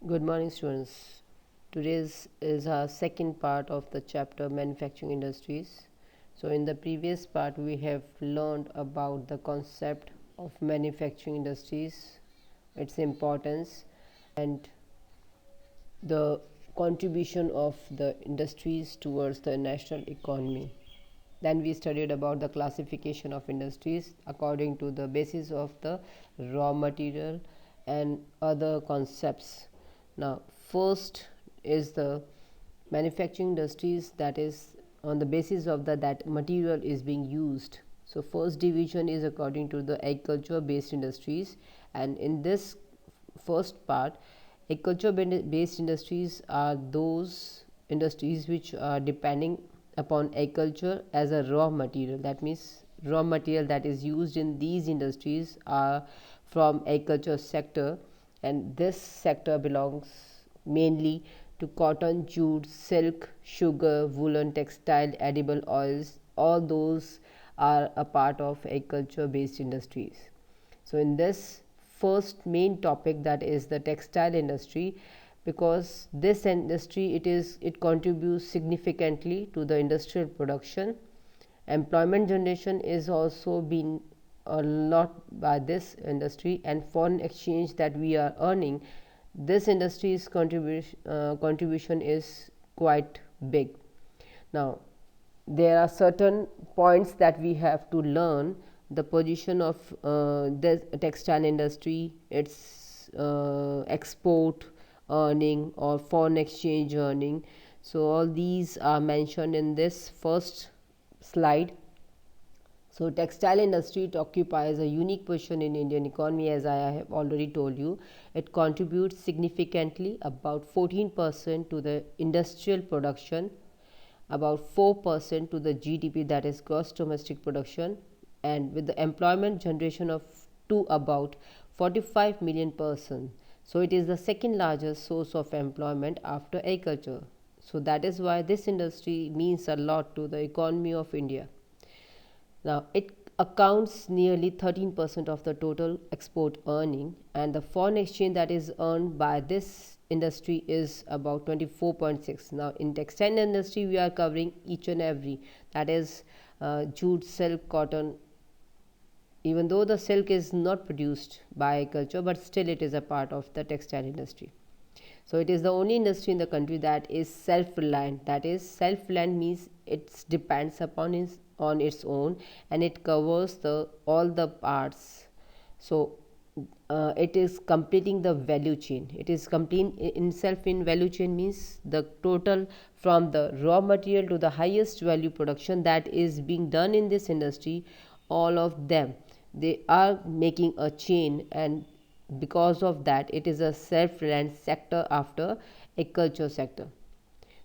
Good morning, students. Today's is our second part of the chapter manufacturing industries. So, in the previous part, we have learned about the concept of manufacturing industries, its importance, and the contribution of the industries towards the national economy. Then we studied about the classification of industries according to the basis of the raw material and other concepts. Now, first is the manufacturing industries, that is on the basis of that material is being used. So, first division is according to the agriculture based industries, and in this first part, agriculture based industries are those industries which are depending upon agriculture as a raw material. That means raw material that is used in these industries are from agriculture sector, and this sector belongs mainly to cotton, jute, silk, sugar, woolen, textile, edible oils. All those are a part of agriculture based industries. So, in this first main topic, that is the textile industry, because this industry it contributes significantly to the industrial production. Employment generation is also been a lot by this industry, and foreign exchange that we are earning, this industry's contribution is quite big. Now, there are certain points that we have to learn: the position of the textile industry, its export earning or foreign exchange earning. So, all these are mentioned in this first slide. So, textile industry, it occupies a unique position in Indian economy, as I have already told you. It contributes significantly, about 14% to the industrial production, about 4% to the GDP, that is gross domestic production, and with the employment generation of to about 45 million persons. So, it is the second largest source of employment after agriculture. So, that is why this industry means a lot to the economy of India. Now, it accounts nearly 13% of the total export earning, and the foreign exchange that is earned by this industry is about 24.6. Now, in textile industry, we are covering each and every, that is jute, silk, cotton. Even though the silk is not produced by agriculture, but still it is a part of the textile industry. So, it is the only industry in the country that is self-reliant. That is, self-reliant means it depends upon on its own, and it covers the all the parts. So, it is completing the value chain. It is complete itself in value chain, means the total from the raw material to the highest value production that is being done in this industry. All of them, they are making a chain, and because of that, it is a self-reliant sector after agriculture sector.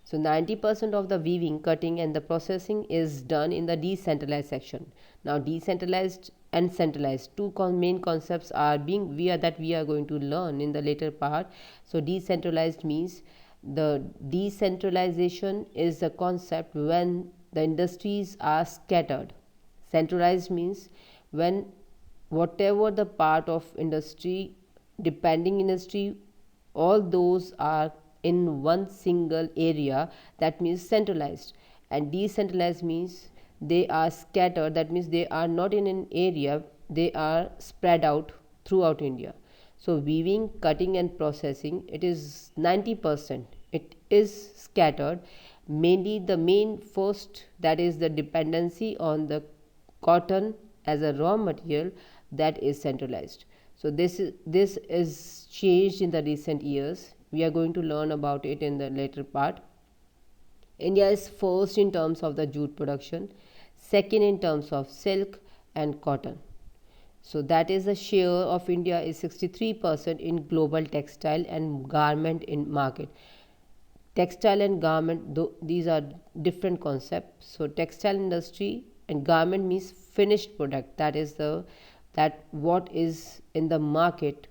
So, 90% of the weaving, cutting and the processing is done in the decentralized section. Now, decentralized and centralized, two main concepts are being we are going to learn in the later part. So, decentralized means the decentralization is the concept when the industries are scattered. Centralized means when whatever the part of industry, depending industry, all those are in one single area, that means centralized. And decentralized means they are scattered, that means they are not in an area, they are spread out throughout India. So, weaving, cutting and processing, it is 90%, it is scattered. Mainly the main first, that is the dependency on the cotton as a raw material, that is centralized. So, this is changed in the recent years. We are going to learn about it in the later part. India is first in terms of the jute production, second in terms of silk and cotton. So, that is the share of India is 63% in global textile and garment in market. Textile and garment, these are different concepts. So, textile industry and garment means finished product, that is the that what is in the market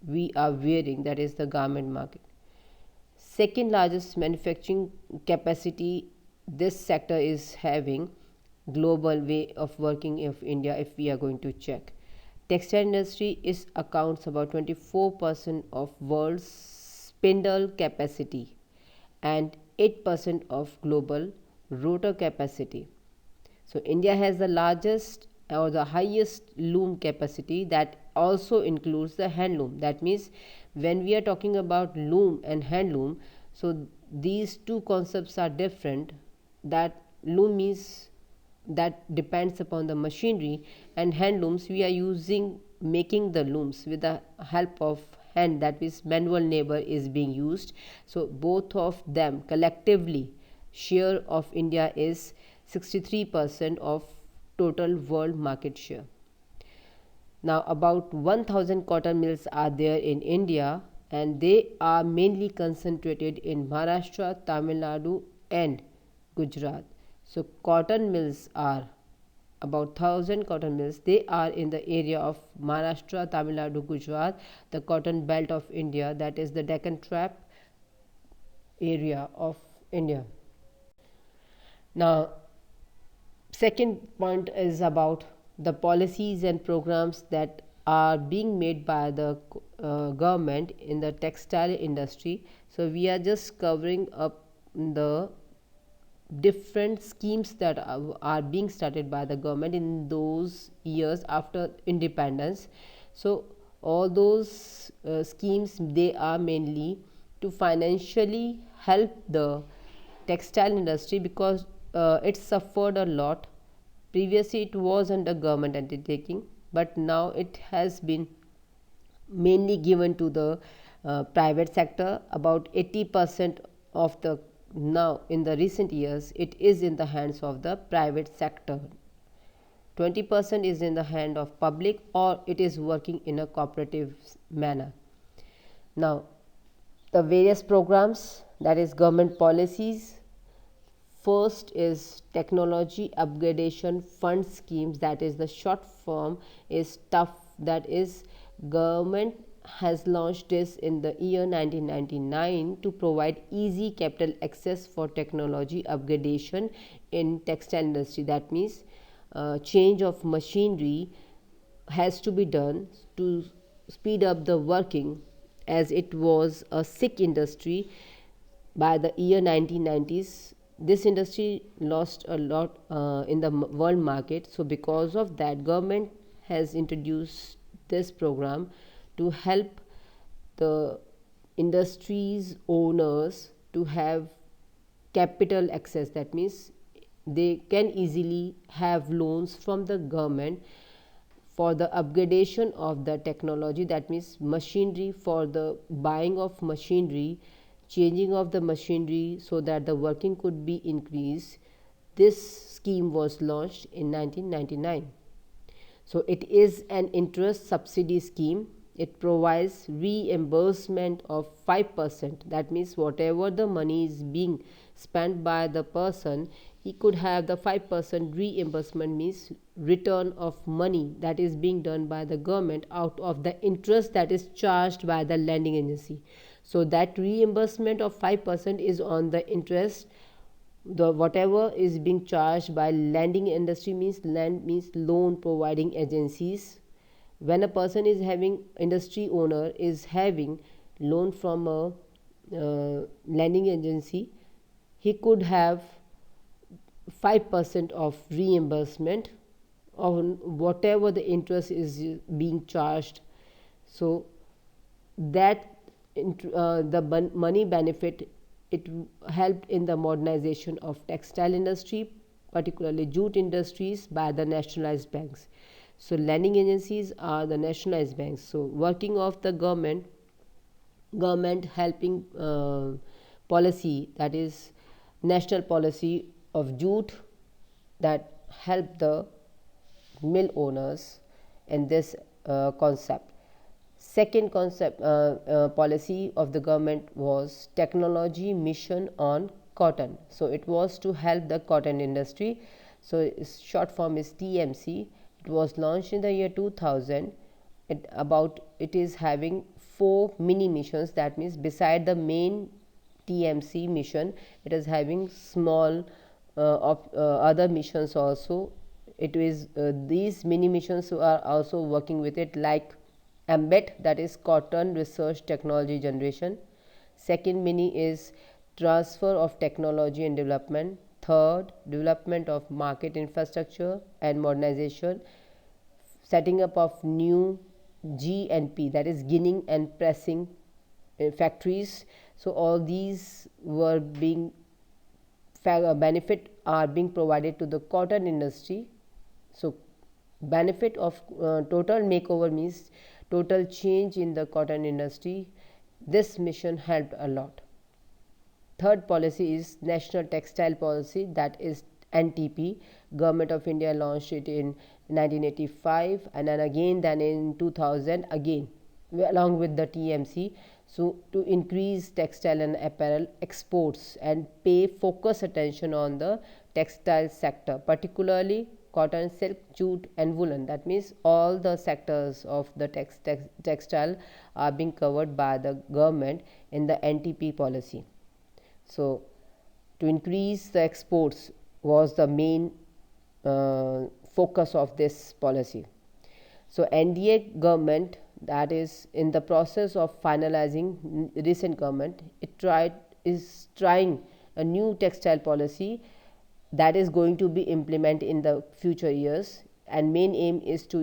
we are wearing, that is the garment market. Second largest manufacturing capacity this sector is having, global way of working of India, if we are going to check. Textile industry is accounts about 24% of world's spindle capacity and 8% of global rotor capacity. So India has the largest or the highest loom capacity that also includes the handloom. That means when we are talking about loom and handloom, so these two concepts are different. That loom means that depends upon the machinery, and handlooms we are using making the looms with the help of hand, that means manual labor is being used. So both of them collectively share of India is 63% of total world market share. Now about 1000 cotton mills are there in India, and they are mainly concentrated in Maharashtra, Tamil Nadu and Gujarat. So cotton mills are about 1000 cotton mills. They are in the area of Maharashtra, Tamil Nadu, Gujarat, the cotton belt of India, that is the Deccan Trap area of India. Now second point is about the policies and programs that are being made by the government in the textile industry. So we are just covering up the different schemes that are being started by the government in those years after independence. So all those schemes, they are mainly to financially help the textile industry, because it suffered a lot. Previously it was under government undertaking, but now it has been mainly given to the private sector. About 80% of the, now in the recent years, it is in the hands of the private sector. 20% is in the hand of public, or it is working in a cooperative manner. Now the various programs, that is government policies. First is technology upgradation fund schemes, that is the short form is tough. That is government has launched this in the year 1999 to provide easy capital access for technology upgradation in textile industry. That means change of machinery has to be done to speed up the working, as it was a sick industry by the year 1990s. This industry lost a lot in the world market. So because of that, government has introduced this program to help the industries owners to have capital access. That means they can easily have loans from the government for the upgradation of the technology. That means machinery, for the buying of machinery, changing of the machinery, so that the working could be increased. This scheme was launched in 1999. So it is an interest subsidy scheme. It provides reimbursement of 5%. That means whatever the money is being spent by the person, he could have the 5% reimbursement, means return of money that is being done by the government out of the interest that is charged by the lending agency. So that reimbursement of 5% is on the interest. The whatever is being charged by lending industry, means lend means loan providing agencies. When a person is having, industry owner is having loan from a lending agency, he could have 5% of reimbursement on whatever the interest is being charged. So that the money benefit, it helped in the modernization of textile industry, particularly jute industries, by the nationalized banks. So lending agencies are the nationalized banks. So working of the government helping policy, that is national policy of jute, that help the mill owners in this concept. Second concept policy of the government was technology mission on cotton. So it was to help the cotton industry. So its short form is TMC. It was launched in the year 2000. It is having 4 mini missions. That means beside the main TMC mission, it is having small other missions also. It is these mini missions are also working with it, like AMBET, that is Cotton Research Technology Generation. Second meaning is transfer of technology and development. Third, development of market infrastructure and modernization, setting up of new G&P, that is ginning and pressing factories. So all these were being benefit are being provided to the cotton industry. So benefit of total makeover means total change in the cotton industry. This mission helped a lot. Third policy is National Textile Policy, that is NTP. Government of India launched it in 1985 and then in 2000 again along with the TMC. So to increase textile and apparel exports and pay focus attention on the textile sector, particularly cotton, silk, jute and woolen. That means all the sectors of the textile are being covered by the government in the NTP policy. So to increase the exports was the main focus of this policy. So NDA government, that is in the process of finalizing recent government, is trying a new textile policy that is going to be implemented in the future years, and main aim is to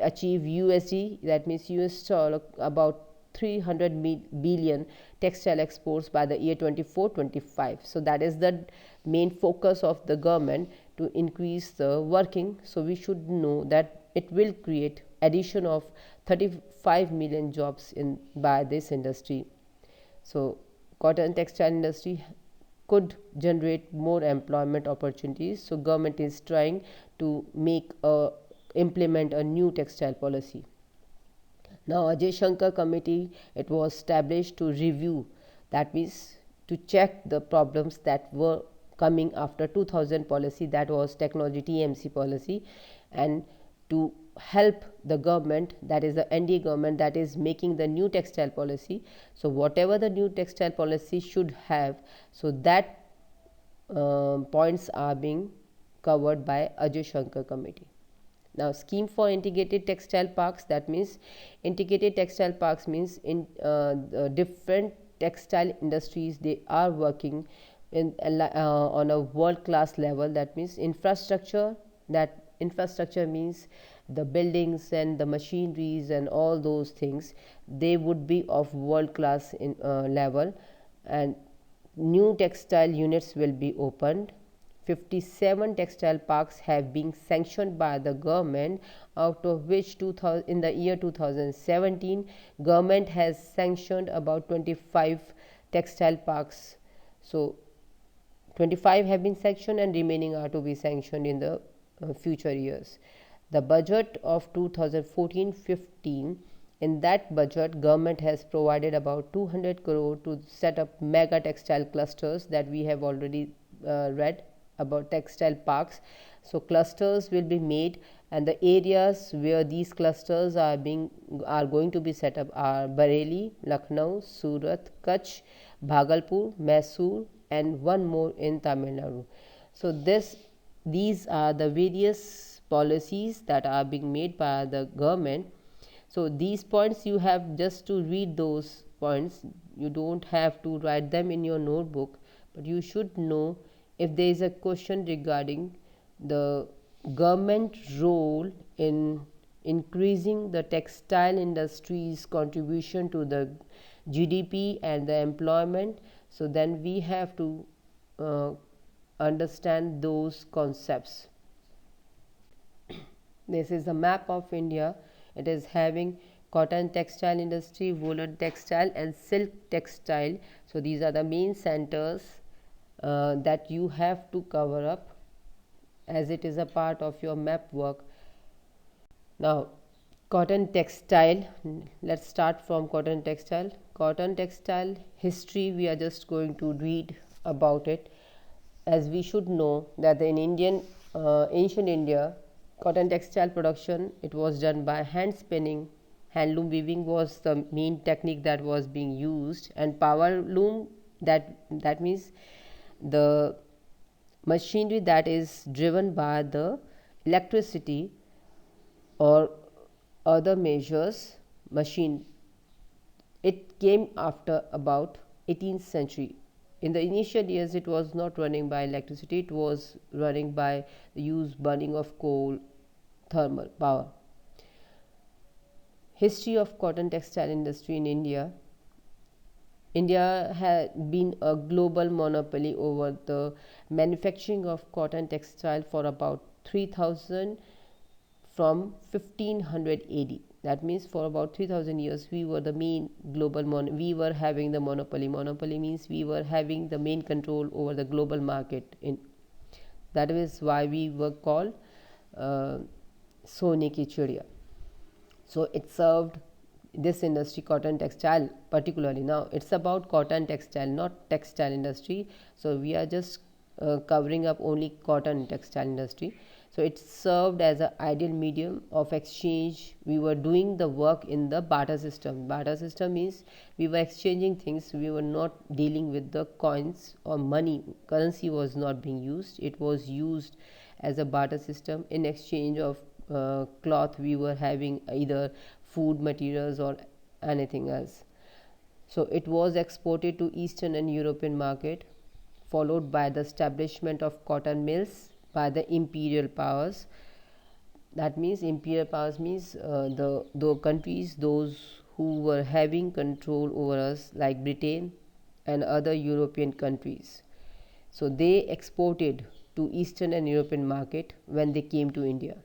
achieve USD, that means US dollar, about 300 billion textile exports by the year 24-25. So that is the main focus of the government, to increase the working. So we should know that it will create addition of 35 million jobs in by this industry. So cotton textile industry could generate more employment opportunities. So government is trying to implement a new textile policy. Now Ajay Shankar committee, it was established to review, that means to check the problems that were coming after 2000 policy, that was technology TMC policy, and to help the government, that is the NDA government, that is making the new textile policy. So whatever the new textile policy should have, so that points are being covered by Ajay Shankar committee. Now scheme for integrated textile parks, that means integrated textile parks means in different textile industries, they are working in on a world class level. That means infrastructure, that infrastructure means the buildings and the machineries and all those things, they would be of world class in level, and new textile units will be opened. 57 textile parks have been sanctioned by the government, out of which in the year 2017 government has sanctioned about 25 textile parks. So 25 have been sanctioned and remaining are to be sanctioned in the future years. The budget of 2014-15, in that budget government has provided about 200 crore to set up mega textile clusters, that we have already read about textile parks. So clusters will be made, and the areas where these clusters are going to be set up are Bareilly, Lucknow, Surat, Kutch, Bhagalpur, Mysore and one more in Tamil Nadu. So these are the various policies that are being made by the government. So these points you have just to read those points, you don't have to write them in your notebook, but you should know if there is a question regarding the government role in increasing the textile industry's contribution to the GDP and the employment. So then we have to understand those concepts. This is a map of India. It is having cotton textile industry, woolen textile and silk textile. So these are the main centers that you have to cover up, as it is a part of your map work. Now cotton textile, let's start from cotton textile. Cotton textile history, we are just going to read about it, as we should know that in ancient India, cotton textile production, it was done by hand spinning. Handloom weaving was the main technique that was being used, and power loom, that means the machinery that is driven by the electricity or other measures machine. It came after about 18th century. In the initial years it was not running by electricity, it was running by the use burning of coal, thermal power. History of cotton textile industry in India. India had been a global monopoly over the manufacturing of cotton textile for about 3000 from 1500 AD. That means for about 3000 years we were the main global we were having the monopoly. Monopoly means we were having the main control over the global market. That is why we were called Sone ki Chidiya. So it served this industry, cotton textile particularly. Now it's about cotton textile, not textile industry. So we are just covering up only cotton textile industry. So it served as an ideal medium of exchange. We were doing the work in the barter system. Barter system means we were exchanging things. We were not dealing with the coins or money. Currency was not being used. It was used as a barter system. In exchange of cloth, we were having either food materials or anything else. So it was exported to Eastern and European market, followed by the establishment of cotton mills by the imperial powers. That means imperial powers means the countries, those who were having control over us, like Britain and other European countries. So they exported to Eastern and European market when they came to India.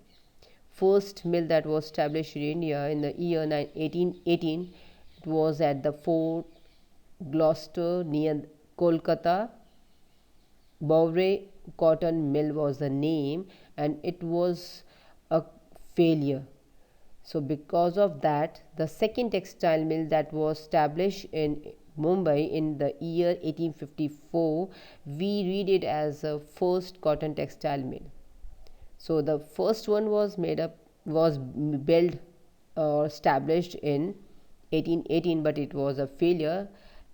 First mill that was established in India in the year 1818, it was at the Fort Gloucester near Kolkata. Bowray Cotton Mill was the name, and it was a failure. So because of that, the second textile mill that was established in Mumbai in the year 1854, we read it as a first cotton textile mill. So the first one was built or established in 1818, but it was a failure.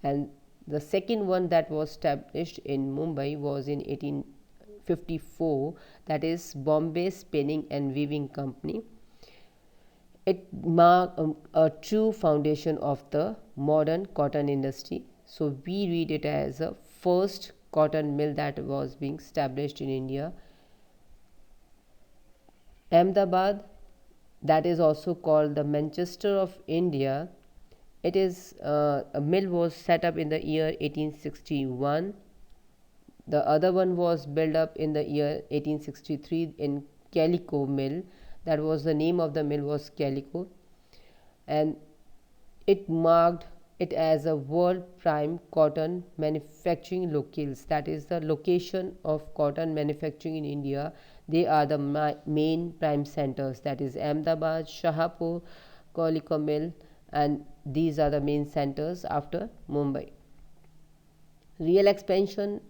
And the second one that was established in Mumbai was in 1854, that is Bombay Spinning and Weaving Company. It marked a true foundation of the modern cotton industry. So we read it as a first cotton mill that was being established in India. Ahmedabad, that is also called the Manchester of India. It is a mill was set up in the year 1861. The other one was built up in the year 1863 in Calico Mill. That was the name of the mill was Calico, and it marked it as a world prime cotton manufacturing locales. That is the location of cotton manufacturing in India. They are the main prime centers, that is Ahmedabad, Shahapur, Calico Mill, and these are the main centers after Mumbai. Real expansion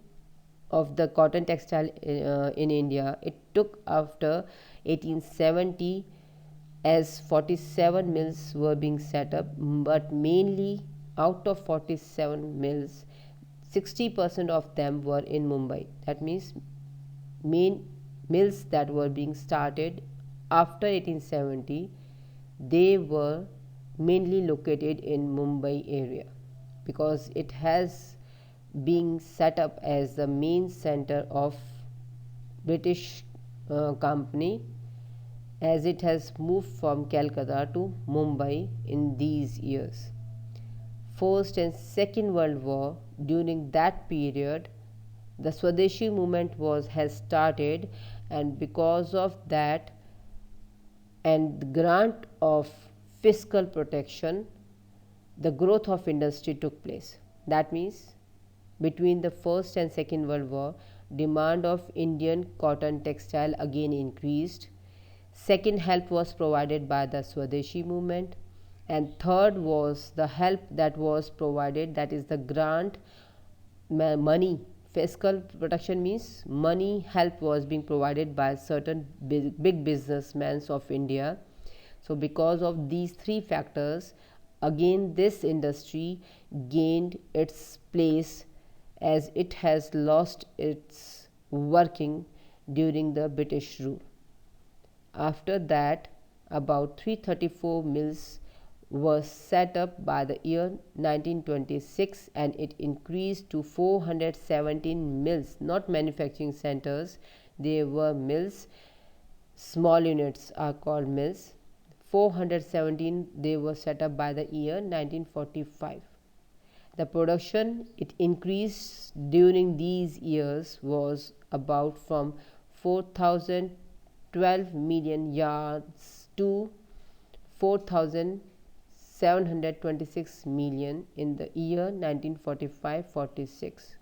of the cotton textile in India, it took after 1870, as 47 mills were being set up, but mainly out of 47 mills, 60% of them were in Mumbai. That means main mills that were being started after 1870, they were mainly located in Mumbai area, because it has been set up as the main center of British company, as it has moved from Calcutta to Mumbai in these years. First and Second World War, during that period, the Swadeshi movement has started, and because of that and the grant of fiscal protection, the growth of industry took place. That means between the First and Second World War, demand of Indian cotton textile again increased. Second, help was provided by the Swadeshi movement, and third was the help that was provided, that is the grant money. Fiscal protection means money help was being provided by certain big businessmen of India. So because of these three factors, again this industry gained its place, as it has lost its working during the British rule. After that, about 334 mills was set up by the year 1926 and it increased to 417 mills, not manufacturing centers, they were mills. Small units are called mills. 417 they were set up by the year 1945. The production it increased during these years was about from 4,012 million yards to 4,726 million in the year 1945-46.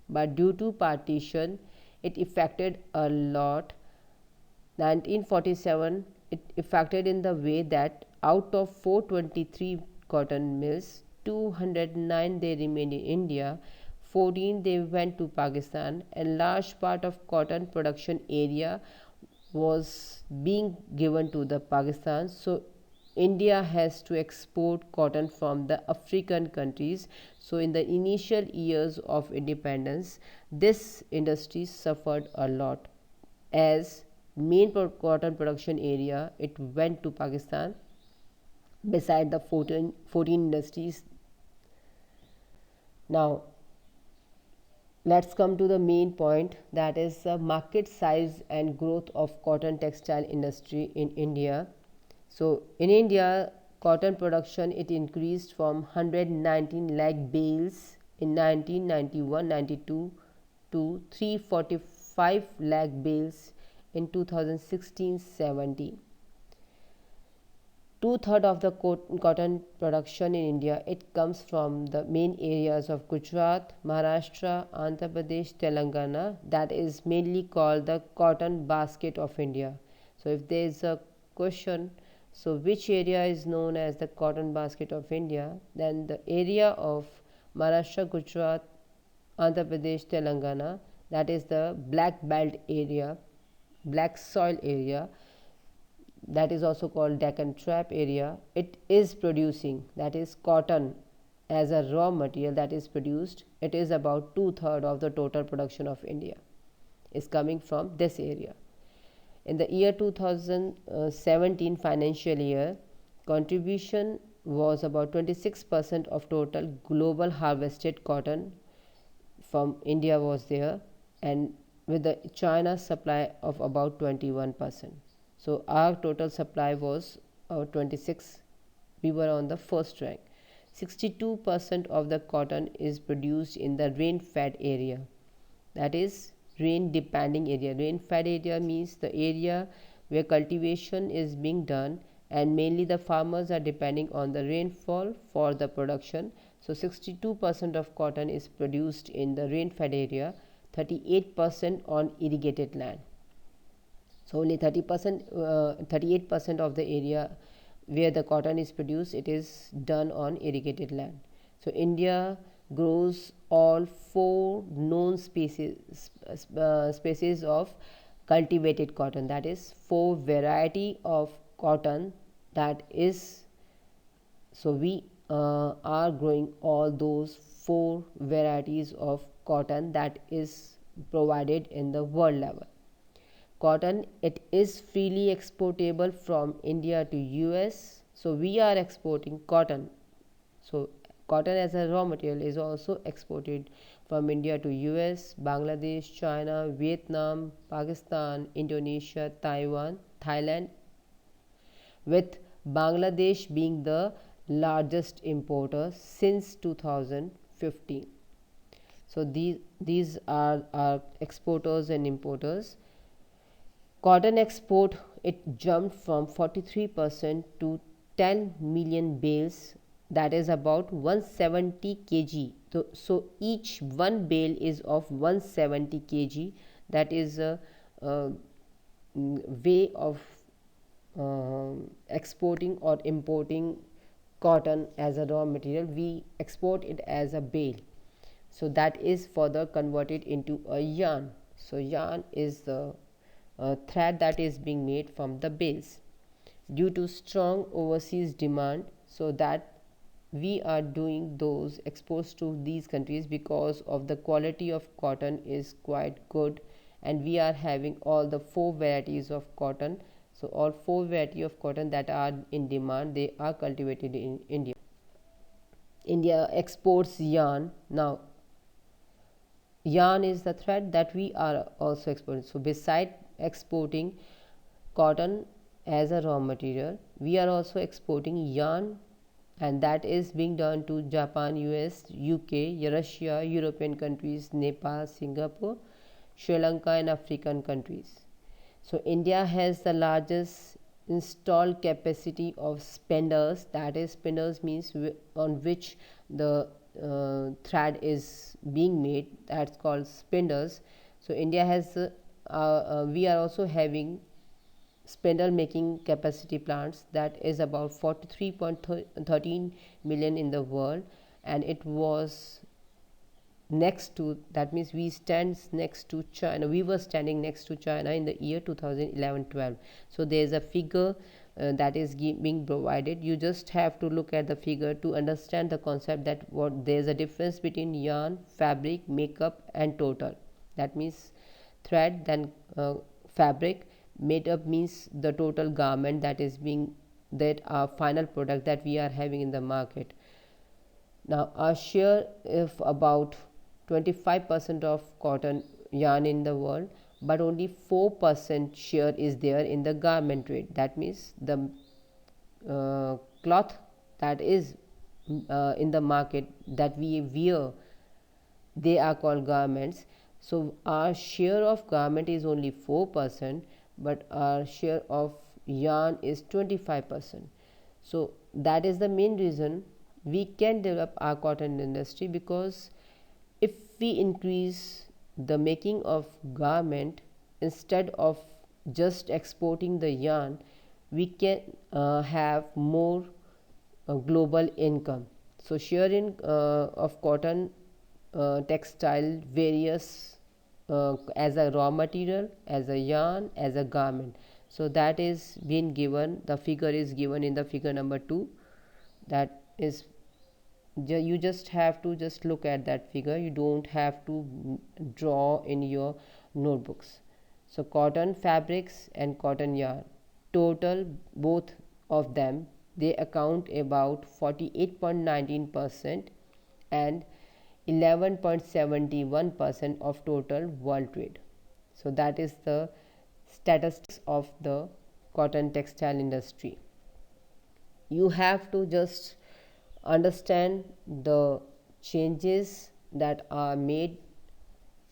But due to partition, it affected a lot. 1947 it affected in the way that out of 423 cotton mills, 209 they remained in India, 14 they went to Pakistan, and large part of cotton production area was being given to the Pakistan. So India has to export cotton from the African countries. So in the initial years of independence, this industry suffered a lot as main cotton production area it went to Pakistan beside the 14 industries. Now let's come to the main point, that is the market size and growth of cotton textile industry in India. So in India, cotton production it increased from 119 lakh bales in 1991-92 to 345 lakh bales in 2016-17. Two-thirds of the cotton production in India it comes from the main areas of Gujarat, Maharashtra, Andhra Pradesh, Telangana, that is mainly called the cotton basket of India. So if there is a question, so which area is known as the cotton basket of India, then the area of Maharashtra, Gujarat, Andhra Pradesh, Telangana, that is the black belt area, black soil area, that is also called Deccan Trap area. It is producing, that is cotton as a raw material that is produced. It is about two-thirds of the total production of India is coming from this area. In the year 2017 financial year, contribution was about 26% of total global harvested cotton from India was there, and with the China supply of about 21%. So our total supply was 26. We were on the first rank. 62% of the cotton is produced in the rain-fed area, that is rain depending area. Rain-fed area means the area where cultivation is being done and mainly the farmers are depending on the rainfall for the production. So 62% of cotton is produced in the rain-fed area, 38% on irrigated land. So only 38% of the area where the cotton is produced, it is done on irrigated land. So India grows all four known species of cultivated cotton, that is four variety of cotton, that is, so we are growing all those four varieties of cotton that is provided in the world level. Cotton it is freely exportable from India to US. So we are exporting cotton. So cotton as a raw material is also exported from India to US, Bangladesh, China, Vietnam, Pakistan, Indonesia, Taiwan, Thailand, with Bangladesh being the largest importer since 2015. So these are our exporters and importers. Cotton export it jumped from 43% to 10 million bales, that is about 170 kg. So each one bale is of 170 kg. That is a way of exporting or importing cotton as a raw material. We export it as a bale. So that is further converted into a yarn. So yarn is the thread that is being made from the bales. Due to strong overseas demand, so that we are doing those exports to these countries because of the quality of cotton is quite good, and we are having all the four varieties of cotton. So all four variety of cotton that are in demand, they are cultivated in India. India exports yarn. Now yarn is the thread that we are also exporting. So beside exporting cotton as a raw material, we are also exporting yarn, and that is being done to Japan, US, UK, Russia, European countries, Nepal, Singapore, Sri Lanka and African countries. So India has the largest installed capacity of spinners, that is spinners means on which the thread is being made, that's called spinners. So India has we are also having spindle making capacity plants, that is about 43.13 million in the world, and it was next to, that means we stand next to China, we were standing next to China in the year 2011-12. So there is a figure that is being provided. You just have to look at the figure to understand the concept that what there is a difference between yarn, fabric, makeup and total. That means thread, then fabric, made up means the total garment that is being, that our final product that we are having in the market. Now our share is about 25% of cotton yarn in the world, but only 4% share is there in the garment trade. That means the cloth that is in the market that we wear, they are called garments. So our share of garment is only 4%, but our share of yarn is 25%. So that is the main reason we can develop our cotton industry, because if we increase the making of garment instead of just exporting the yarn, we can have more global income. So share in of cotton textile various as a raw material, as a yarn, as a garment. So that is being given, the figure is given in the figure number 2. That is, you just have to just look at that figure, you don't have to draw in your notebooks. So cotton fabrics and cotton yarn, total both of them, they account about 48.19% and 11.71% of total world trade. So that is the statistics of the cotton textile industry. You have to just understand the changes that are made,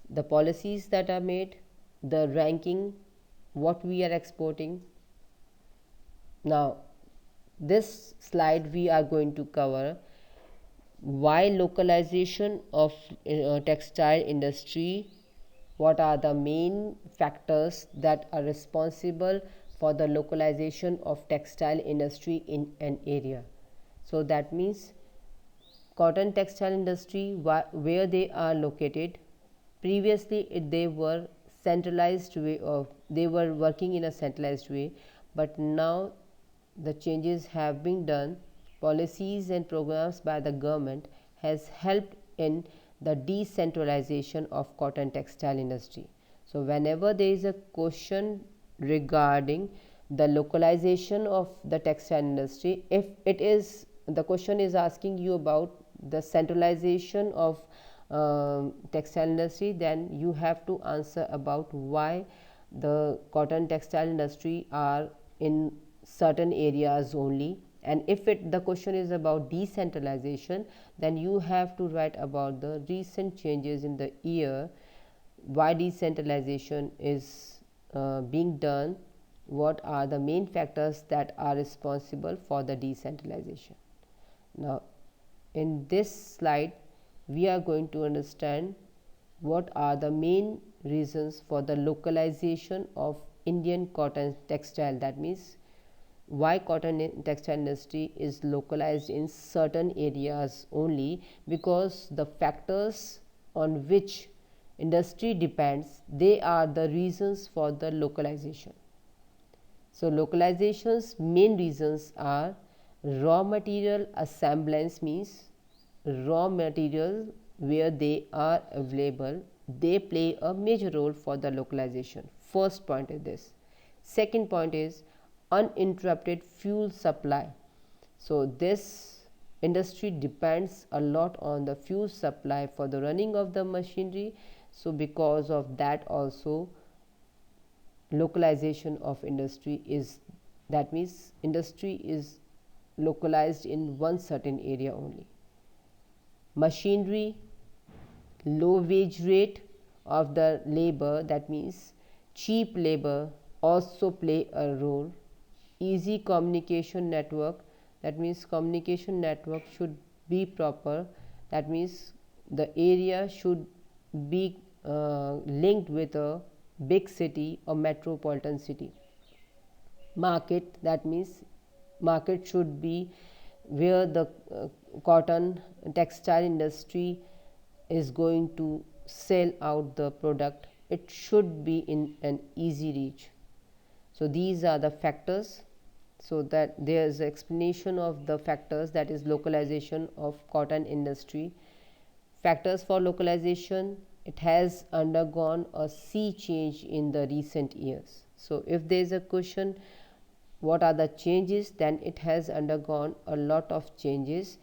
the policies that are made, the ranking, what we are exporting. Now this slide we are going to cover why localization of textile industry, what are the main factors that are responsible for the localization of textile industry in an area. So that means cotton textile industry, where they are located, previously they were centralized way of, they were working in a centralized way, but now the changes have been done. Policies and programs by the government has helped in the decentralization of cotton textile industry. So whenever there is a question regarding the localization of the textile industry, if it is, the question is asking you about the centralization of textile industry, then you have to answer about why the cotton textile industry are in certain areas only. And if the question is about decentralization, then you have to write about the recent changes in the year, why decentralization is being done, what are the main factors that are responsible for the decentralization. Now in this slide we are going to understand what are the main reasons for the localization of Indian cotton textile. That means why cotton textile industry is localized in certain areas only, because the factors on which industry depends, they are the reasons for the localization. So localization's main reasons are raw material assemblance, means raw material where they are available, they play a major role for the localization. First point is this. Second point is uninterrupted fuel supply. So this industry depends a lot on the fuel supply for the running of the machinery. So because of that also, localization of industry is, that means industry is localized in one certain area only. Machinery, low wage rate of the labor, that means cheap labor, also play a role. Easy communication network, that means communication network should be proper, that means the area should be linked with a big city or metropolitan city. Market, that means market should be where the cotton textile industry is going to sell out the product, it should be in an easy reach. So these are the factors. So that there is explanation of the factors, that is localization of cotton industry. Factors for localization, it has undergone a sea change in the recent years. So if there is a question what are the changes, then it has undergone a lot of changes,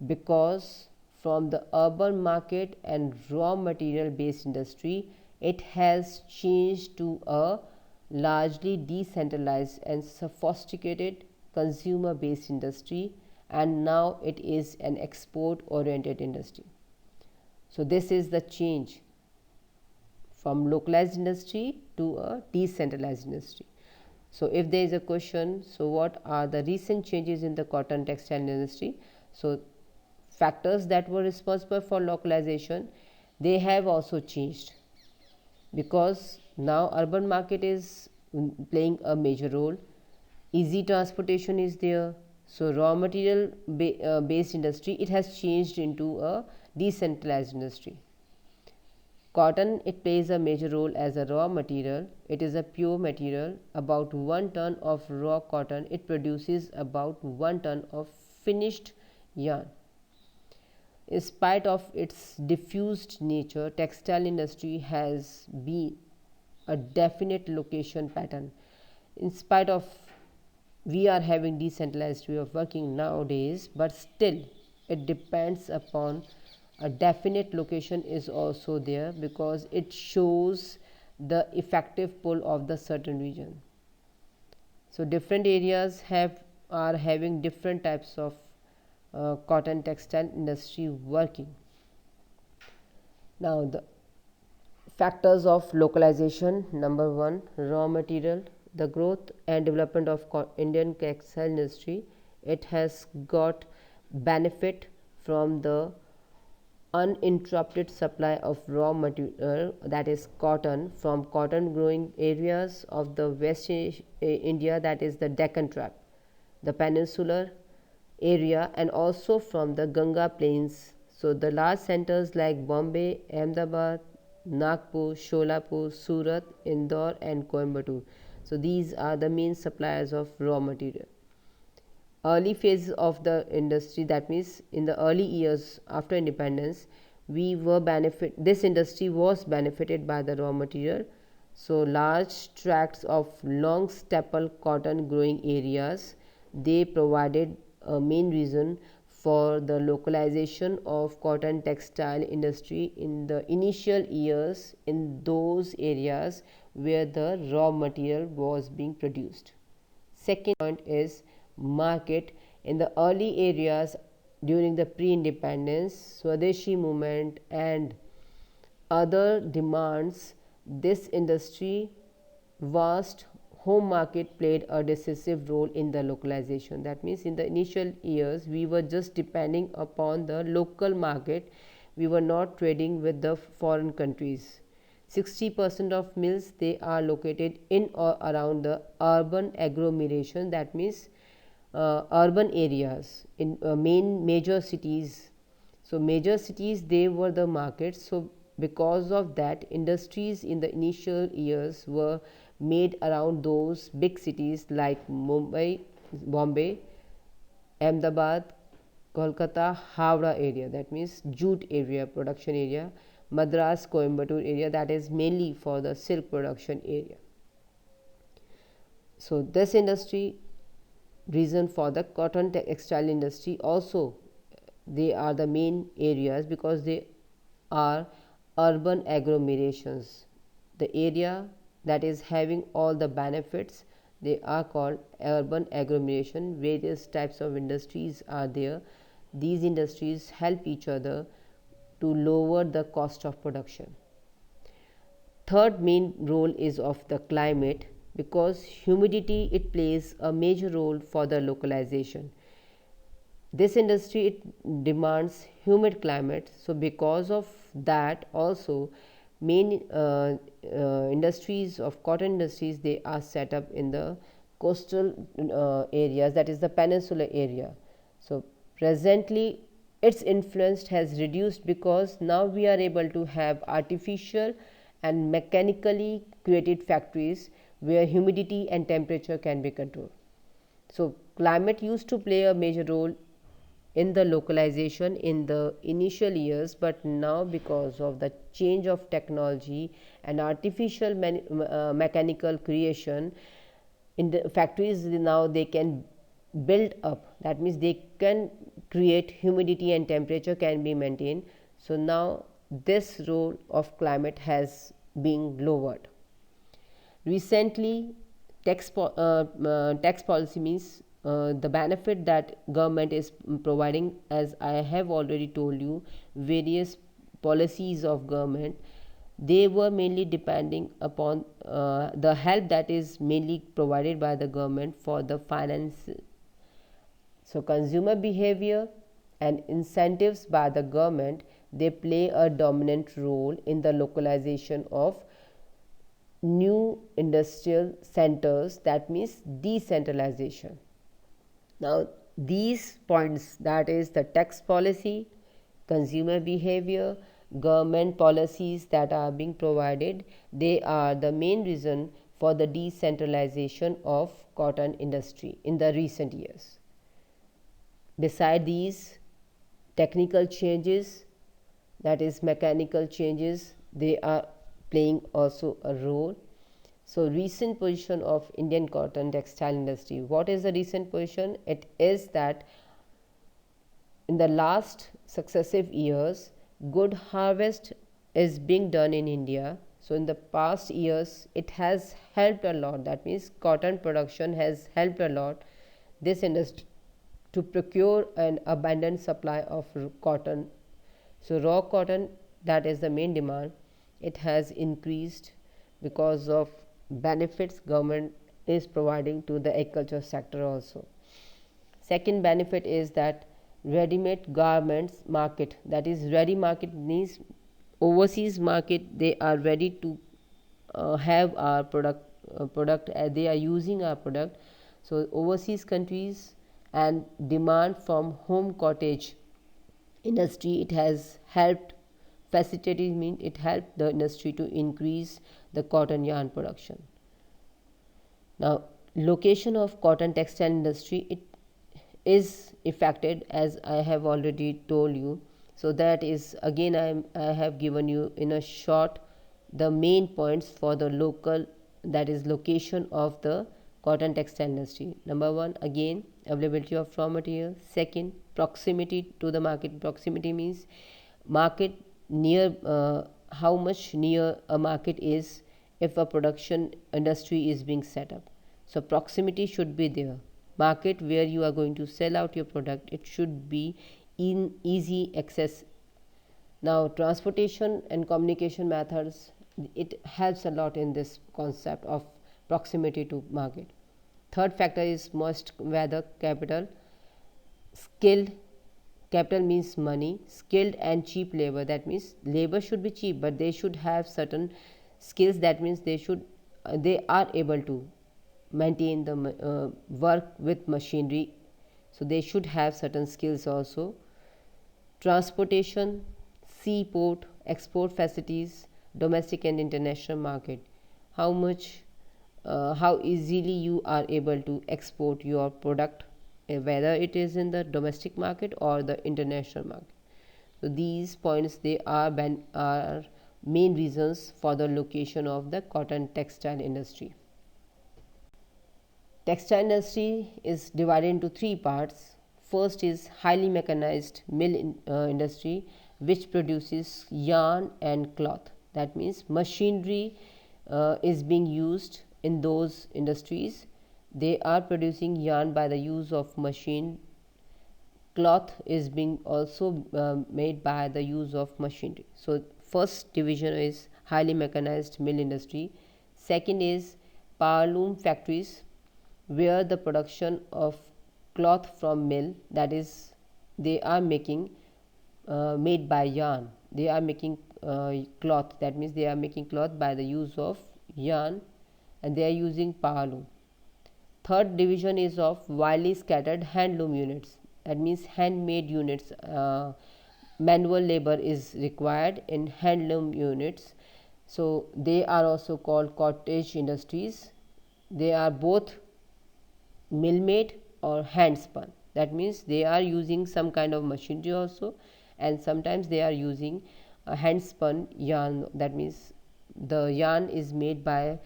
because from the urban market and raw material based industry, it has changed to a largely decentralized and sophisticated consumer based industry, and now it is an export oriented industry. So this is the change from localized industry to a decentralized industry. So if there is a question, so what are the recent changes in the cotton textile industry? So factors that were responsible for localization, they have also changed, because now urban market is playing a major role. Easy transportation is there. So raw material based industry, it has changed into a decentralized industry. Cotton, it plays a major role as a raw material. It is a pure material. About 1 ton of raw cotton, it produces about 1 ton of finished yarn. In spite of its diffused nature, textile industry has been a definite location pattern. In spite of we are having decentralized way of working nowadays, but still it depends upon a definite location is also there, because it shows the effective pull of the certain region. So different areas are having different types of cotton textile industry working. Now the factors of localization, number 1, raw material. The growth and development of Indian textile industry, it has got benefit from the uninterrupted supply of raw material, that is cotton, from cotton growing areas of the West India, that is the Deccan Tract, the peninsular area, and also from the Ganga plains. So the large centers like Bombay, Ahmedabad, Nagpur, Sholapur, Surat, Indore and Coimbatore. So these are the main suppliers of raw material. Early phase of the industry, that means in the early years after independence, this industry was benefited by the raw material. So large tracts of long staple cotton growing areas, they provided a main reason for the localization of cotton textile industry in the initial years in those areas where the raw material was being produced. Second point is market. In the early areas during the pre-independence, Swadeshi movement and other demands, this industry vast home market played a decisive role in the localization. That means in the initial years we were just depending upon the local market, we were not trading with the foreign countries. 60% of mills, they are located in or around the urban agglomeration, that means urban areas in major cities. So major cities, they were the markets. So because of that, industries in the initial years were made around those big cities like Mumbai, Bombay, Ahmedabad, Kolkata, Howrah area, that means jute area, production area, Madras, Coimbatore area, that is mainly for the silk production area. So this industry reason for the cotton textile industry also, they are the main areas because they are urban agglomerations. The area that is having all the benefits, they are called urban agglomeration. Various types of industries are there. These industries help each other to lower the cost of production. Third main role is of the climate, because humidity, it plays a major role for the localization. This industry, it demands humid climate, so because of that also main industries of cotton industries, they are set up in the coastal areas, that is the peninsular area. So presently its influence has reduced because now we are able to have artificial and mechanically created factories where humidity and temperature can be controlled. So climate used to play a major role in the localization in the initial years, but now because of the change of technology and artificial mechanical creation in the factories, now they can build up, that means they can create humidity and temperature can be maintained. So now this role of climate has been lowered. Recently, tax policy means the benefit that government is providing. As I have already told you, various policies of government, they were mainly depending upon the help that is mainly provided by the government for the finance. So consumer behavior and incentives by the government, they play a dominant role in the localization of new industrial centers, that means decentralization. Now these points, that is the tax policy, consumer behavior, government policies that are being provided, they are the main reason for the decentralization of cotton industry in the recent years. Beside these technical changes, that is mechanical changes, they are playing also a role. So recent position of Indian cotton textile industry, what is the recent position? It is that in the last successive years, good harvest is being done in India. So in the past years it has helped a lot, that means cotton production has helped a lot this industry to procure an abundant supply of cotton. So raw cotton, that is the main demand, it has increased because of benefits government is providing to the agriculture sector also. Second benefit is that ready-made garments market, that is ready market means overseas market, they are ready to have our product they are using our product. So overseas countries and demand from home cottage industry, it has helped facilitated, mean it helped the industry to increase the cotton yarn production. Now location of cotton textile industry, it is affected as I have already told you. So that is again I have given you in a short the main points for the local, that is location of the cotton textile industry. Number one, again availability of raw material. Second, proximity to the market. Proximity means market near, how much near a market is if a production industry is being set up. So proximity should be there. Market where you are going to sell out your product, it should be in easy access. Now transportation and communication methods, it helps a lot in this concept of proximity to market. Third factor is most weather capital. Skilled capital means money, skilled and cheap labor, that means labor should be cheap but they should have certain skills, that means they are able to maintain the work with machinery, so they should have certain skills also. Transportation, seaport, export facilities, domestic and international market, how much how easily you are able to export your product, whether it is in the domestic market or the international market. So these points, they are main reasons for the location of the cotton textile industry. Textile industry is divided into three parts. First is highly mechanized industry, which produces yarn and cloth. That means machinery is being used in those industries. They are producing yarn by the use of machine. Cloth is being also made by the use of machinery. So first division is highly mechanized mill industry. Second is power loom factories, where the production of cloth from mill, that is they are making made by yarn, they are making cloth, that means they are making cloth by the use of yarn, and they are using power loom. Third division is of widely scattered handloom units, that means handmade units. Manual labor is required in handloom units, so they are also called cottage industries. They are both mill made or hand spun, that means they are using some kind of machinery also, and sometimes they are using a hand spun yarn, that means the yarn is made by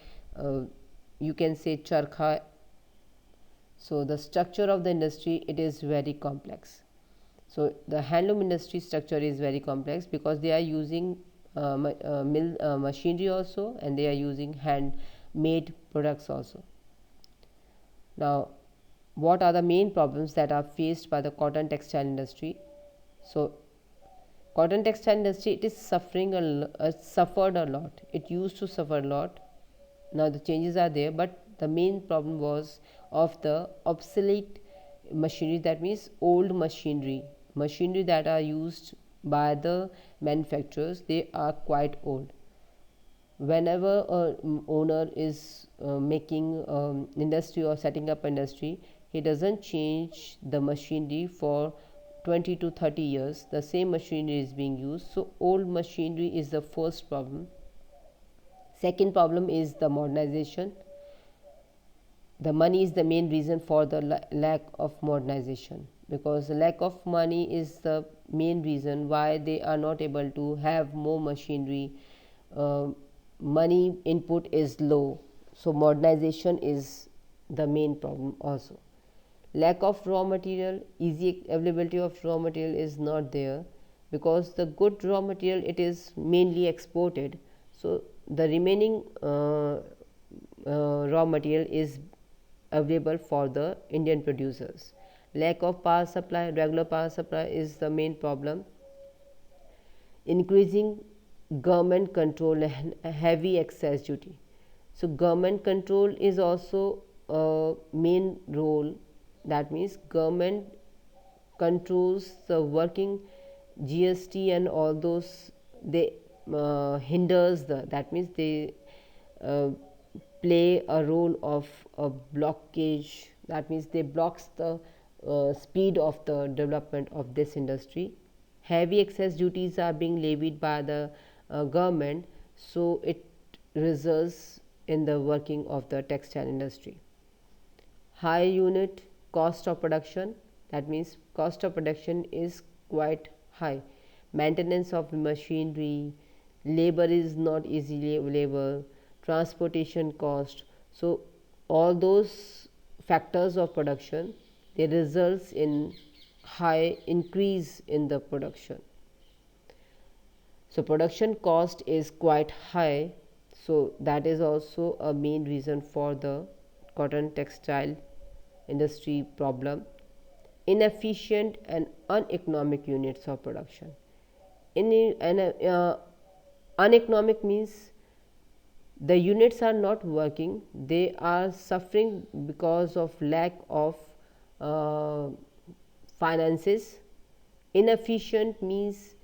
you can say charkha. So the structure of the industry, it is very complex. So the handloom industry structure is very complex because they are using mill machinery also, and they are using handmade products also. Now, what are the main problems that are faced by the cotton textile industry? So cotton textile industry, it is suffering suffered a lot. It used to suffer a lot. Now the changes are there, but the main problem was of the obsolete machinery, that means old machinery that are used by the manufacturers, they are quite old. Whenever a owner is making industry or setting up industry, he doesn't change the machinery for 20 to 30 years. The same machinery is being used, so old machinery is the first problem. Second problem is the modernization. The money is the main reason for the lack of modernization, because the lack of money is the main reason why they are not able to have more machinery. Money input is low, so modernization is the main problem also. Lack of raw material, easy availability of raw material is not there, because the good raw material, it is mainly exported, so the remaining raw material is available for the Indian producers. Lack of power supply, regular power supply is the main problem. Increasing government control and heavy excess duty. So government control is also a main role, that means government controls the working. GST and all those, they hinders the, that means they uh, play a role of a blockage, that means they blocks the speed of the development of this industry. Heavy excess duties are being levied by the government, so it results in the working of the textile industry. High unit cost of production, that means cost of production is quite high. Maintenance of machinery, labor is not easily available, transportation cost. So all those factors of production, they results in high increase in the production. So production cost is quite high, so that is also a main reason for the cotton textile industry problem. Inefficient and uneconomic units of production. Uneconomic means the units are not working, they are suffering because of lack of uh, finances. Inefficient means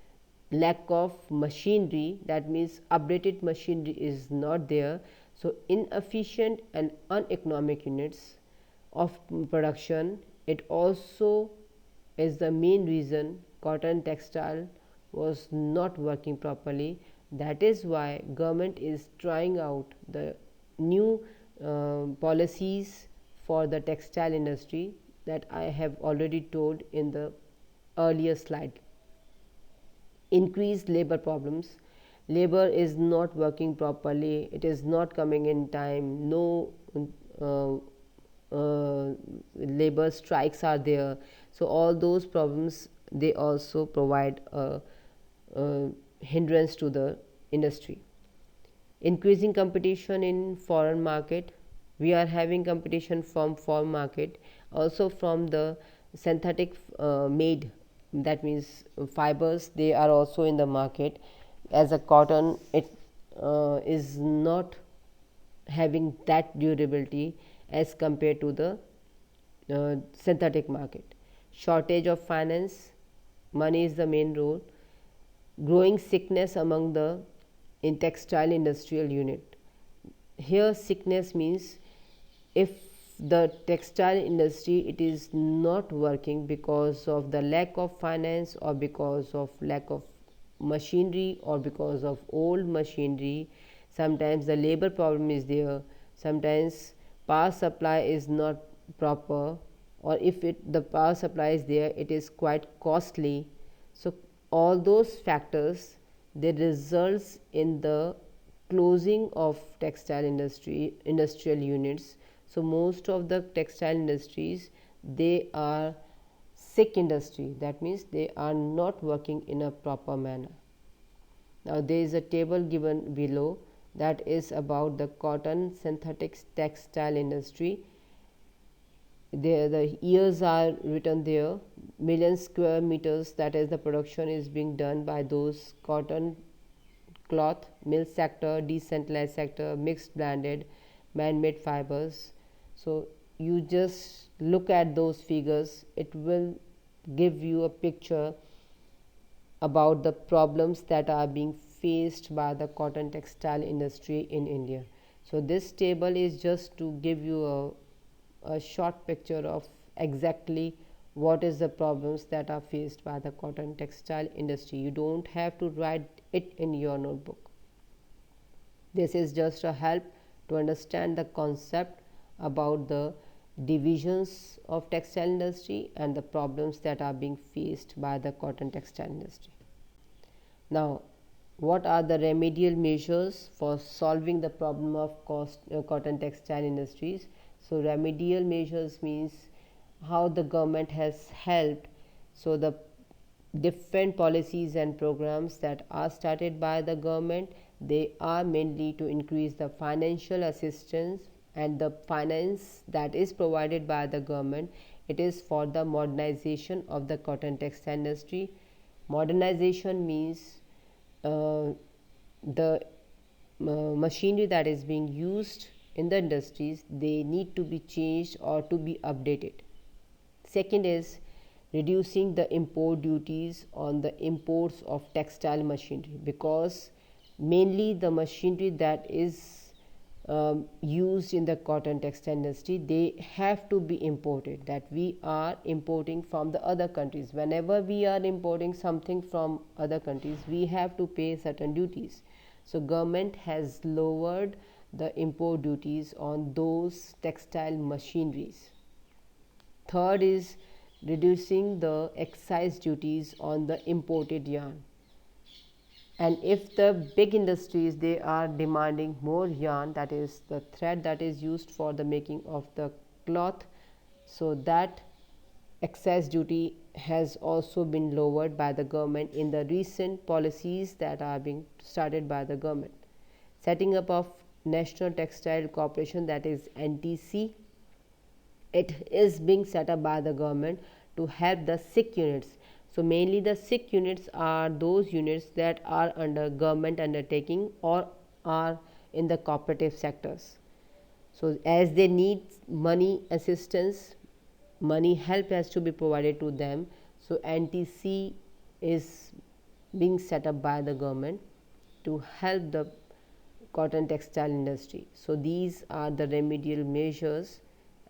lack of machinery, that means updated machinery is not there. So inefficient and uneconomic units of production, it also is the main reason cotton textile was not working properly. That is why government is trying out the new policies for the textile industry, that I have already told in the earlier slide. Increased labor problems, labor is not working properly, it is not coming in time, no labor strikes are there. So all those problems, they also provide a hindrance to the industry. Increasing competition in foreign market, we are having competition from foreign market, also from the synthetic made, that means fibers, they are also in the market. As a cotton, it is not having that durability as compared to the synthetic market. Shortage of finance, money is the main role. Growing sickness among the in textile industrial unit. Here sickness means if the textile industry, it is not working because of the lack of finance, or because of lack of machinery, or because of old machinery. Sometimes the labor problem is there, sometimes power supply is not proper, or if the power supply is there, it is quite costly. So all those factors, they results in the closing of textile industrial units. So most of the textile industries, they are sick industry, that means they are not working in a proper manner. Now there is a table given below, that is about the cotton synthetics textile industry. There the years are written there, million square meters, that is the production is being done by those cotton cloth, mill sector, decentralized sector, mixed blended, man-made fibers. So you just look at those figures, it will give you a picture about the problems that are being faced by the cotton textile industry in India. So this table is just to give you a short picture of exactly what is the problems that are faced by the cotton textile industry. You don't have to write it in your notebook. This is just a help to understand the concept about the divisions of textile industry and the problems that are being faced by the cotton textile industry. Now, what are the remedial measures for solving the problem of cotton textile industries? So remedial measures means how the government has helped. So the different policies and programs that are started by the government, they are mainly to increase the financial assistance, and the finance that is provided by the government, it is for the modernization of the cotton textile industry. Modernization means the machinery that is being used in the industries, they need to be changed or to be updated. Second is reducing the import duties on the imports of textile machinery, because mainly the machinery that is used in the cotton textile industry, they have to be imported, that we are importing from the other countries. Whenever we are importing something from other countries, we have to pay certain duties. So government has lowered the import duties on those textile machineries. Third is reducing the excise duties on the imported yarn. And if the big industries, they are demanding more yarn, that is the thread that is used for the making of the cloth, so that excise duty has also been lowered by the government in the recent policies that are being started by the government. Setting up of National Textile Corporation, that is NTC, it is being set up by the government to help the sick units. So mainly the sick units are those units that are under government undertaking or are in the cooperative sectors. So as they need money assistance, money help has to be provided to them. So NTC is being set up by the government to help the cotton textile industry. So these are the remedial measures,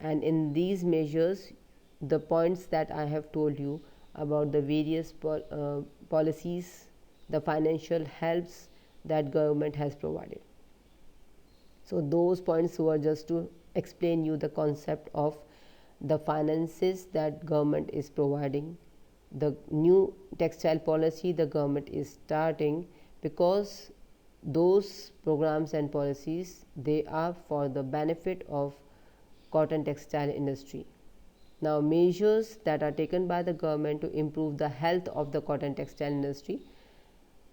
and in these measures, the points that I have told you about the various policies, the financial helps that government has provided. So those points were just to explain you the concept of the finances that government is providing, the new textile policy the government is starting, because those programs and policies, they are for the benefit of cotton textile industry. Now, measures that are taken by the government to improve the health of the cotton textile industry.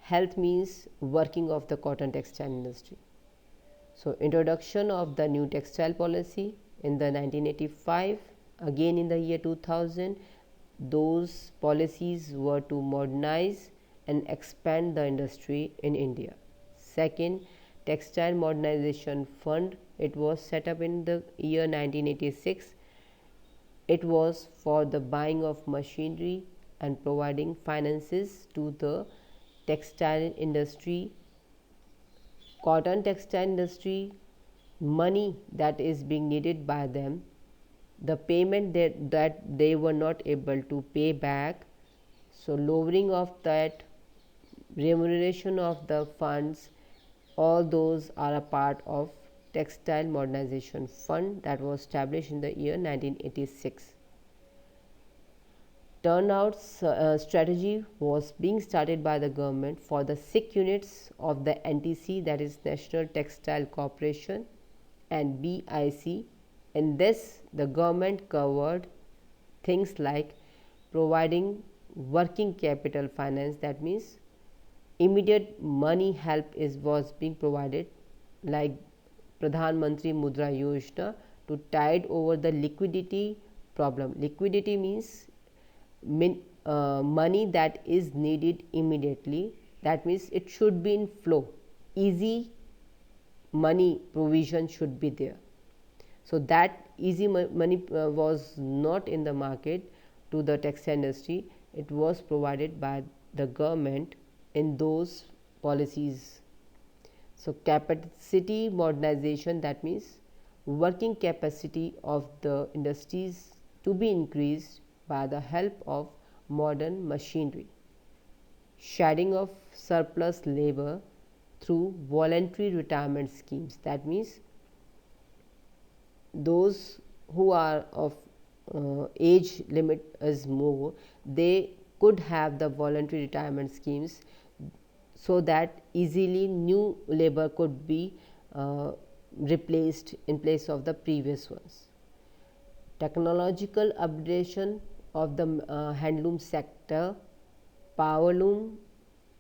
Health means working of the cotton textile industry. So, introduction of the new textile policy in the 1985, again in the year 2000, those policies were to modernize and expand the industry in India. Second, Textile Modernization Fund, it was set up in the year 1986. It was for the buying of machinery and providing finances to the textile industry, cotton textile industry, money that is being needed by them, the payment that they were not able to pay back. So, lowering of that, remuneration of the funds, all those are a part of Textile Modernization Fund that was established in the year 1986. Turnout strategy was being started by the government for the SIC units of the NTC, that is National Textile Corporation, and BIC. In this, the government covered things like providing working capital finance, that means immediate money help was being provided, like Pradhan Mantri Mudra Yojana, to tide over the liquidity problem. Liquidity means money that is needed immediately, that means it should be in flow, easy money provision should be there. So, that easy money was not in the market to the textile industry, it was provided by the government in those policies. So, capacity modernization, that means working capacity of the industries to be increased by the help of modern machinery. Shedding of surplus labor through voluntary retirement schemes, that means those who are of age limit is more, they could have the voluntary retirement schemes, so that easily new labor could be replaced in place of the previous ones. Technological updation of the handloom sector, powerloom,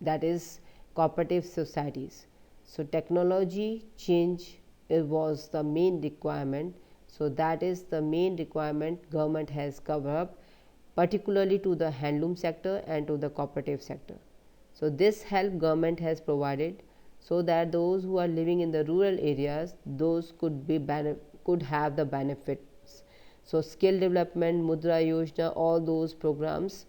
that is cooperative societies. So, technology change was the main requirement. So, that is the main requirement government has covered up, particularly to the handloom sector and to the cooperative sector. So, this help government has provided, so that those who are living in the rural areas, those could have the benefits. So, skill development, Mudra Yojana, all those programs,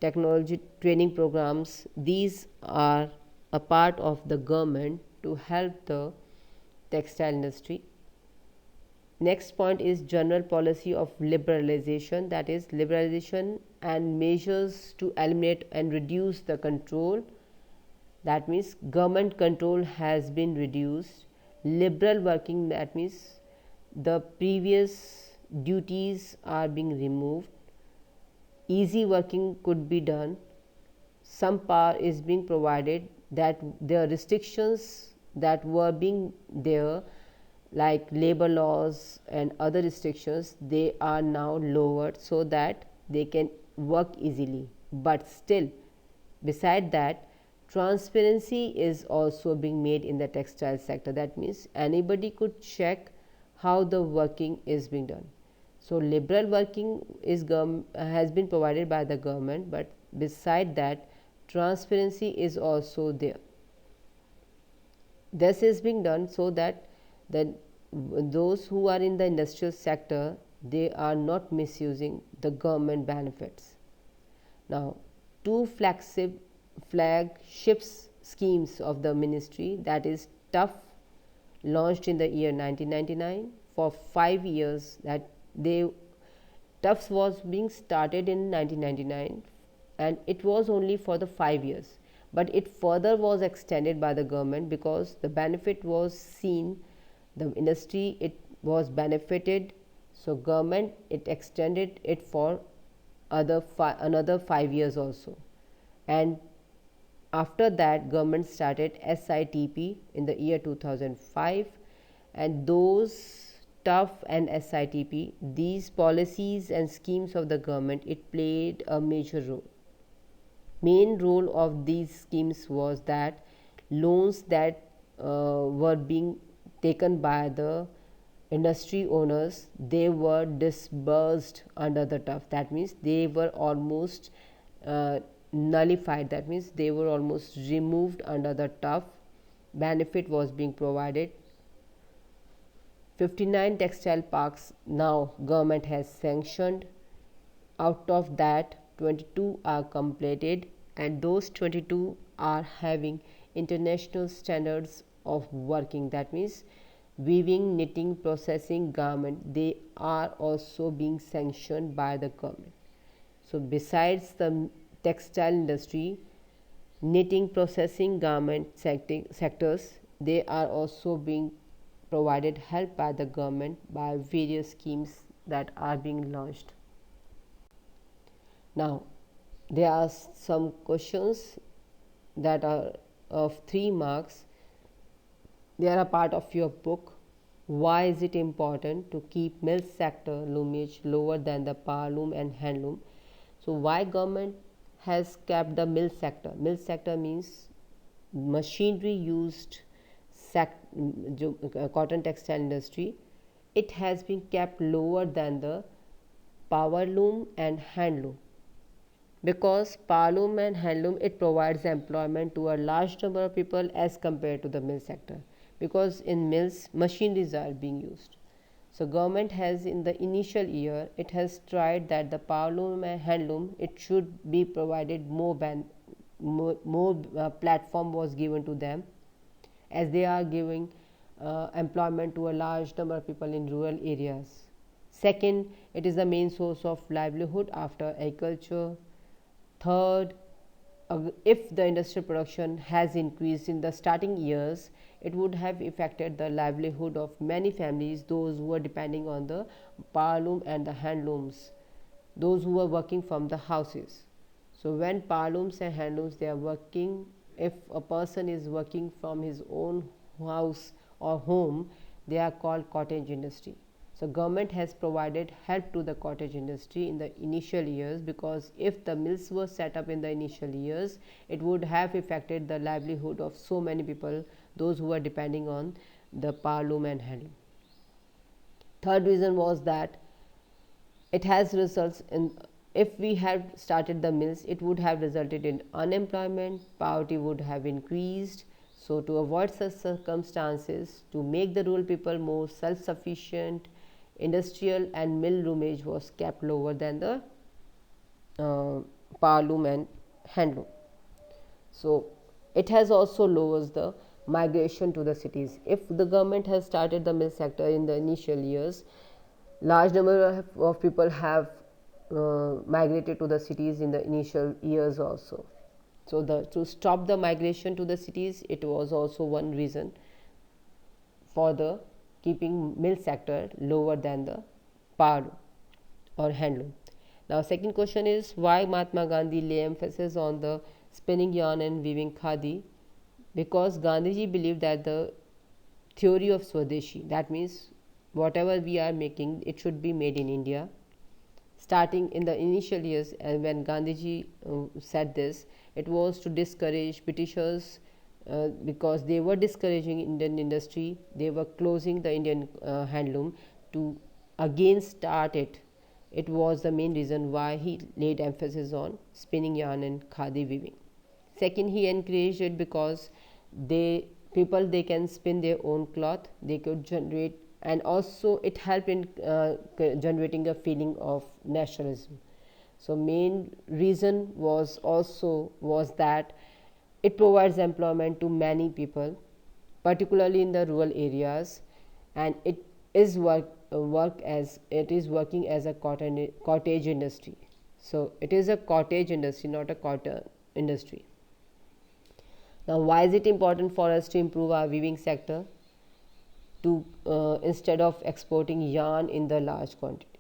technology training programs, these are a part of the government to help the textile industry. Next point is general policy of liberalization, that is liberalization and measures to eliminate and reduce the control, that means government control has been reduced. Liberal working, that means the previous duties are being removed, easy working could be done, some power is being provided, that the restrictions that were being there, like labor laws and other restrictions, they are now lowered, so that they can work easily. But still, beside that, transparency is also being made in the textile sector, that means anybody could check how the working is being done. So, liberal working has been provided by the government, but beside that, transparency is also there. This is being done so that those who are in the industrial sector, they are not misusing the government benefits. Now, two flagship schemes of the ministry, that is TUF, launched in the year 1999 for 5 years, that TUFs was being started in 1999 and it was only for the 5 years, but it further was extended by the government because the benefit was seen, the industry it was benefited. So, government it extended it for another 5 years also, and after that government started SITP in the year 2005, and those tough and SITP, these policies and schemes of the government, it played a major role. Main role of these schemes was that loans that were being taken by the industry owners, they were disbursed under the tough. That means they were almost nullified. That means they were almost removed under the tough. Benefit was being provided. 59 textile parks now government has sanctioned. Out of that, 22 are completed, and those 22 are having international standards of working. That means weaving, knitting, processing, garment, they are also being sanctioned by the government. So besides the textile industry, knitting, processing, garment sectors, they are also being provided help by the government by various schemes that are being launched. Now, there are some questions that are of 3 marks. They are a part of your book. Why is it important to keep mill sector loomage lower than the power loom and handloom? So, why government has kept the mill sector? Mill sector means machinery used cotton textile industry. It has been kept lower than the power loom and handloom, because powerloom and handloom, it provides employment to a large number of people as compared to the mill sector, because in mills machineries are being used. So government has, in the initial year, it has tried that the powerloom and handloom, it should be provided more platform was given to them, as they are giving employment to a large number of people in rural areas. Second, it is the main source of livelihood after agriculture. Third, if the industrial production has increased in the starting years, it would have affected the livelihood of many families, those who were depending on the powerloom and the handlooms, those who were working from the houses. So when powerlooms and handlooms, they are working, if a person is working from his own house or home, they are called cottage industry. So government has provided help to the cottage industry in the initial years, because if the mills were set up in the initial years, it would have affected the livelihood of so many people, those who are depending on the powerloom and handloom. Third reason was that it has results in, if we had started the mills, it would have resulted in unemployment, poverty would have increased. So to avoid such circumstances, to make the rural people more self-sufficient, industrial and mill loomage was kept lower than the powerloom and handloom. So it has also lowers the migration to the cities. If the government has started the mill sector in the initial years, large number of people have migrated to the cities in the initial years also. So to stop the migration to the cities, it was also one reason for the keeping mill sector lower than the power or handloom. Now second question is, why Mahatma Gandhi lay emphasis on the spinning yarn and weaving khadi? Because Gandhiji believed that the theory of Swadeshi, that means whatever we are making, it should be made in India. Starting in the initial years, and when Gandhiji said this, it was to discourage Britishers, because they were discouraging Indian industry, they were closing the Indian handloom, to again start it. It was the main reason why he laid emphasis on spinning yarn and khadi weaving. Second, he encouraged it because they can spin their own cloth, they could generate, and also it helped in generating a feeling of nationalism. So main reason was that it provides employment to many people, particularly in the rural areas, and it is working as a cottage industry. So it is a cottage industry, not a cotton industry. Now why is it important for us to improve our weaving sector, to instead of exporting yarn in the large quantity?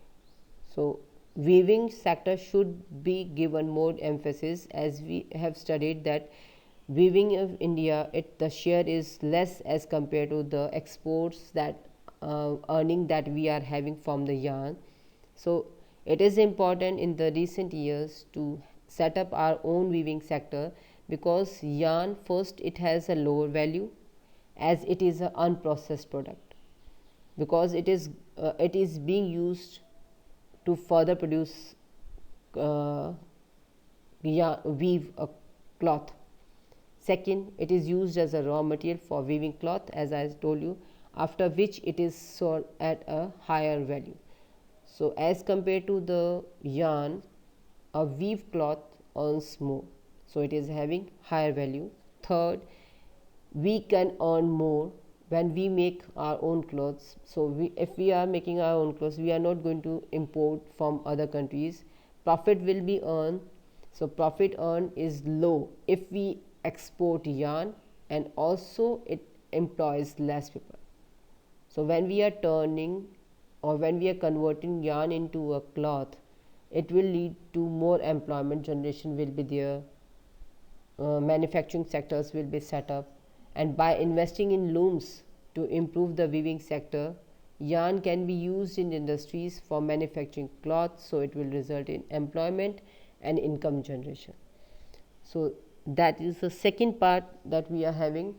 So weaving sector should be given more emphasis, as we have studied that weaving of India, the share is less as compared to the exports that earning that we are having from the yarn. So it is important in the recent years to set up our own weaving sector, because yarn, first, it has a lower value as it is an unprocessed product, because it is being used to further produce weave a cloth. Second, it is used as a raw material for weaving cloth, as I told you, after which it is sold at a higher value. So as compared to the yarn, a weave cloth earns more, so it is having higher value. Third, we can earn more when we make our own clothes. So if we are making our own clothes, we are not going to import from other countries. Profit will be earned. So profit earned is low if we export yarn, and also it employs less people. So when we are turning or when we are converting yarn into a cloth, it will lead to more employment generation will be there, manufacturing sectors will be set up, and by investing in looms to improve the weaving sector, yarn can be used in industries for manufacturing cloth, so it will result in employment and income generation. So that is the second part that we are having.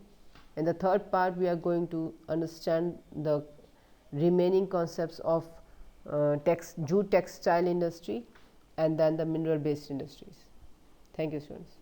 And the third part, we are going to understand the remaining concepts of jute textile industry and then the mineral based industries. Thank you, students.